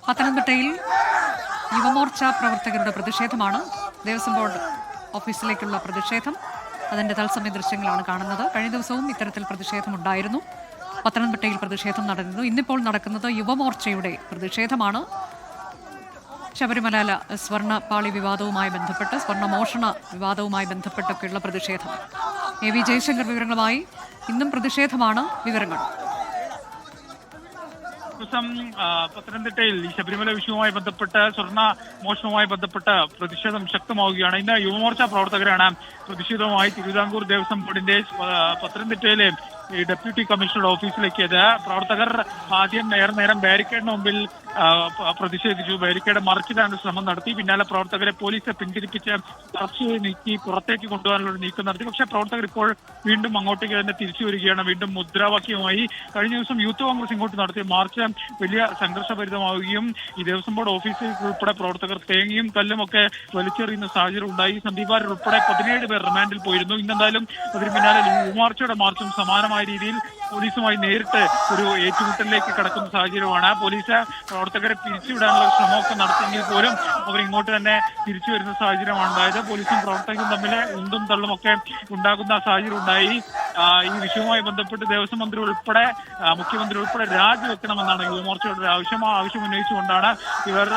പത്തനംതിട്ടയിൽ യുവമോർച്ച പ്രവർത്തകരുടെ പ്രതിഷേധമാണ്. ദേവസ്വം ബോർഡ് ഓഫീസിലേക്കുള്ള പ്രതിഷേധം. അതിന്റെ തത്സമയ ദൃശ്യങ്ങളാണ് കാണുന്നത്. കഴിഞ്ഞ ദിവസവും ഇത്തരത്തിൽ പ്രതിഷേധമുണ്ടായിരുന്നു. പത്തനംതിട്ടയിൽ പ്രതിഷേധം നടന്നിരുന്നു. ഇന്നിപ്പോൾ നടക്കുന്നത് യുവമോർച്ചയുടെ പ്രതിഷേധമാണ്. ശബരിമല സ്വർണ്ണപ്പാളി വിവാദവുമായി ബന്ധപ്പെട്ട്, സ്വർണ്ണമോഷണ വിവാദവുമായി ബന്ധപ്പെട്ടൊക്കെയുള്ള പ്രതിഷേധം. എ വി ജയശങ്കർ വിവരങ്ങളുമായി. ഇന്നും പ്രതിഷേധമാണ്. വിവരങ്ങൾ. പത്തനംതിട്ടയിൽ ഈ ശബരിമല വിഷയവുമായി ബന്ധപ്പെട്ട് സ്വർണ്ണ മോഷണവുമായി ബന്ധപ്പെട്ട് പ്രതിഷേധം ശക്തമാവുകയാണ്. ഇന്ന് യുവമോർച്ച പ്രവർത്തകരാണ് പ്രതിഷേധവുമായി തിരുവിതാംകൂർ ദേവസ്വം ബോർഡിന്റെ പത്തനംതിട്ടയിലെ ഈ ഡെപ്യൂട്ടി കമ്മീഷണറുടെ ഓഫീസിലേക്ക് പ്രവർത്തകർ ആദ്യം നേരം ബാരിക്കേഡിന് മുമ്പിൽ പ്രതിഷേധിച്ചു. ബാരിക്കേഡ് മറിച്ചിടാനുള്ള ശ്രമം നടത്തി. പിന്നാലെ പ്രവർത്തകരെ പോലീസ് പിന്തിരിപ്പിച്ച് അറസ്റ്റ് നീക്കി പുറത്തേക്ക് കൊണ്ടുപോകാനുള്ള നീക്കം നടത്തി. പക്ഷേ പ്രവർത്തകർ ഇപ്പോൾ വീണ്ടും അങ്ങോട്ടേക്ക് തന്നെ തിരിച്ചു വരികയാണ്. വീണ്ടും മുദ്രാവാക്യവുമായി. കഴിഞ്ഞ ദിവസം യൂത്ത് കോൺഗ്രസ് ഇങ്ങോട്ട് നടത്തിയ മാർച്ച് വലിയ സംഘർഷഭരിതമാവുകയും ഈ ദേവസ്വം ബോർഡ് ഓഫീസിൽ ഉൾപ്പെടെ പ്രവർത്തകർ തേങ്ങയും കല്ലും ഒക്കെ വലിച്ചെറിയുന്ന സാഹചര്യം ഉണ്ടായി. സന്ദീപ് വാര്യർ ഉൾപ്പെടെ 17 പേർ റിമാൻഡിൽ പോയിരുന്നു. ഇന്നെന്തായാലും അതിന് പിന്നാലെ യുവമോർച്ചയുടെ മാർച്ചും സമാനമായ രീതിയിൽ പോലീസുമായി നേരിട്ട് ഒരു ഏറ്റുമുട്ടലിലേക്ക് കടക്കുന്ന സാഹചര്യമാണ്. പോലീസ് പ്രവർത്തകരെ പിരിച്ചുവിടാനുള്ള ശ്രമമൊക്കെ നടത്തിയെങ്കിൽ പോലും അവർ ഇങ്ങോട്ട് തന്നെ തിരിച്ചു വരുന്ന സാഹചര്യമാണ് ഉണ്ടായത്. പോലീസും പ്രവർത്തകരും തമ്മിൽ ഉന്തും തള്ളും ഒക്കെ ഉണ്ടാകുന്ന സാഹചര്യം ഉണ്ടായി. ഈ വിഷയവുമായി ബന്ധപ്പെട്ട് ദേവസ്വം മന്ത്രി ഉൾപ്പെടെ മുഖ്യമന്ത്രി ഉൾപ്പെടെ രാജിവെക്കണമെന്നാണ് യുവമോർച്ചയുടെ ഒരു ആവശ്യം. ആ ആവശ്യം ഉന്നയിച്ചുകൊണ്ടാണ് ഇവർ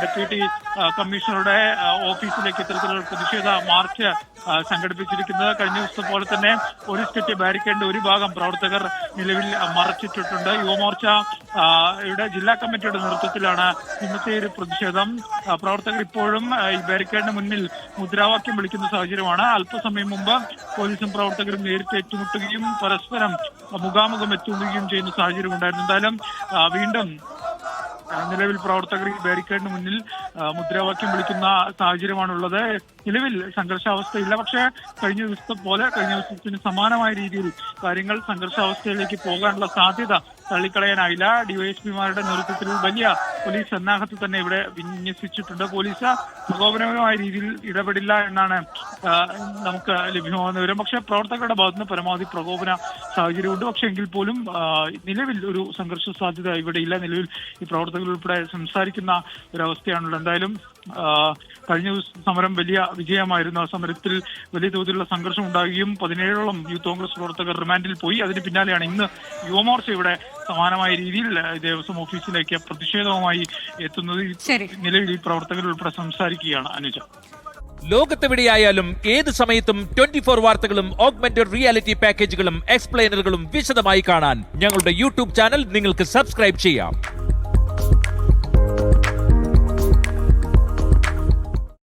ഡെപ്യൂട്ടി കമ്മീഷണറുടെ ഓഫീസിലേക്ക് ഇത്തരത്തിലുള്ള പ്രതിഷേധ മാർച്ച് സംഘടിപ്പിച്ചിരിക്കുന്നത്. കഴിഞ്ഞ ദിവസത്തെ പോലെ തന്നെ പോലീസ് കെട്ടിയ ബാരിക്കേഡിന്റെ ഒരു ഭാഗം പ്രവർത്തകർ നിലവിൽ മറച്ചിട്ടിട്ടുണ്ട്. യുവമോർച്ചയുടെ ജില്ലാ കമ്മിറ്റിയുടെ നേതൃത്വത്തിലാണ് ഇന്നത്തെ ഒരു പ്രതിഷേധം. പ്രവർത്തകർ ഇപ്പോഴും ഈ ബാരിക്കേഡിന് മുന്നിൽ മുദ്രാവാക്യം വിളിക്കുന്ന സാഹചര്യമാണ്. അല്പസമയം മുമ്പ് പോലീസും പ്രവർത്തകരും നേരിട്ട് ഏറ്റുമുട്ടുകയും പരസ്പരം മുഖാമുഖം എത്തുകയും ചെയ്യുന്ന സാഹചര്യം ഉണ്ടായിരുന്നു. എന്തായാലും വീണ്ടും നിലവിൽ പ്രവർത്തകർ ഈ ബാരിക്കേഡിന് മുന്നിൽ മുദ്രാവാക്യം വിളിക്കുന്ന സാഹചര്യമാണുള്ളത്. നിലവിൽ സംഘർഷാവസ്ഥയില്ല. പക്ഷേ കഴിഞ്ഞ ദിവസത്തിന് സമാനമായ രീതിയിൽ കാര്യങ്ങൾ സംഘർഷാവസ്ഥയിലേക്ക് പോകാനുള്ള സാധ്യത തള്ളിക്കളയാനായില്ല. ഡിവൈഎസ്പിമാരുടെ നേതൃത്വത്തിൽ വലിയ പോലീസ് സന്നാഹത്തിൽ തന്നെ ഇവിടെ വിന്യസിച്ചിട്ടുണ്ട്. പോലീസ് പ്രകോപനപരമായ രീതിയിൽ ഇടപെടില്ല എന്നാണ് നമുക്ക് ലഭ്യമാകുന്ന വിവരം. പക്ഷേ പ്രവർത്തകരുടെ ഭാഗത്തുനിന്ന് പരമാവധി പ്രകോപന സാഹചര്യമുണ്ട്. പക്ഷേ എങ്കിൽ പോലും നിലവിൽ ഒരു സംഘർഷ സാധ്യത ഇവിടെ ഇല്ല. നിലവിൽ ഈ പ്രവർത്തകർ ഉൾപ്പെടെ സംസാരിക്കുന്ന ഒരവസ്ഥയാണുള്ളത്. എന്തായാലും കഴിഞ്ഞ സമരം വലിയ വിജയമായിരുന്നു. ആ സമരത്തിൽ വലിയ തോതിലുള്ള സംഘർഷം ഉണ്ടാകുകയും 17ഓളം യൂത്ത് കോൺഗ്രസ് പ്രവർത്തകർ റിമാൻഡിൽ പോയി. അതിന് പിന്നാലെയാണ് ഇന്ന് യുവമോർച്ച ഇവിടെ സമാനമായ രീതിയിൽ ദേവസ്വം ഓഫീസിലേക്ക് പ്രതിഷേധവുമായി എത്തുന്നത്. നിലവിൽ ഈ പ്രവർത്തകർ ഉൾപ്പെടെ സംസാരിക്കുകയാണ്. അനുജ, ലോകത്തെവിടെയായാലും ഏത് സമയത്തും 24 വാർത്തകളും ഓഗ്മെന്റഡ് റിയാലിറ്റി പാക്കേജുകളും എക്സ്പ്ലെയിനറുകളും വിശദമായി കാണാൻ ഞങ്ങളുടെ യൂട്യൂബ് ചാനൽ നിങ്ങൾക്ക് സബ്സ്ക്രൈബ് ചെയ്യാം.